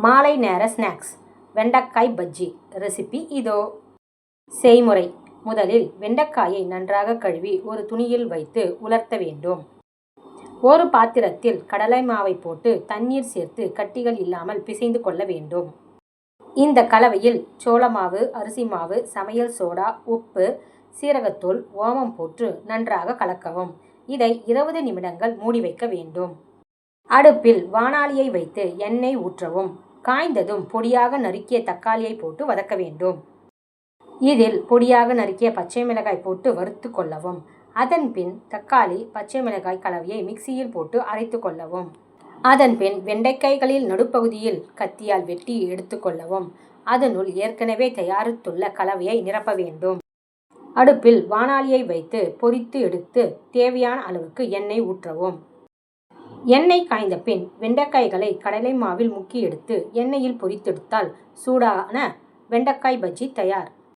மாலை நேர ஸ்நாக்ஸ் வெண்டைக்காய் பஜ்ஜி ரெசிபி இதோ. செய்முறை: முதலில் வெண்டைக்காயை நன்றாக கழுவி ஒரு துணியில் வைத்து உலர்த்த வேண்டும். ஒரு பாத்திரத்தில் கடலை மாவை போட்டு தண்ணீர் சேர்த்து கட்டிகள் இல்லாமல் பிசைந்து கொள்ள வேண்டும். இந்த கலவையில் சோள மாவு, அரிசி மாவு, சமையல் சோடா, உப்பு, சீரகத்தூள், ஓமம் போட்டு நன்றாக கலக்கவும். இதை 20 நிமிடங்கள் மூடி வைக்க வேண்டும். அடுப்பில் வாணலியை வைத்து எண்ணெய் ஊற்றவும். காய்ந்ததும் பொடியாக நறுக்கிய தக்காளியை போட்டு வதக்க வேண்டும். இதில் பொடியாக நறுக்கிய பச்சை மிளகாய் போட்டு வறுத்து கொள்ளவும். அதன் பின் தக்காளி, பச்சை மிளகாய் கலவையை மிக்சியில் போட்டு அரைத்து கொள்ளவும். அதன் பின் வெண்டைக்காய்களில் நடுப்பகுதியில் கத்தியால் வெட்டி எடுத்துக்கொள்ளவும். அதனுள் ஏற்கனவே தயாரித்துள்ள கலவையை நிரப்ப வேண்டும். அடுப்பில் வாணலியை வைத்து பொரித்து எடுத்து தேவையான அளவுக்கு எண்ணெய் ஊற்றவும். எண்ணெய் காய்ந்த பின் வெண்டைக்காய்களை கடலை மாவில் முக்கி எடுத்து எண்ணெயில் பொரித்தெடுத்தால் சூடான வெண்டைக்காய் பஜ்ஜி தயார்.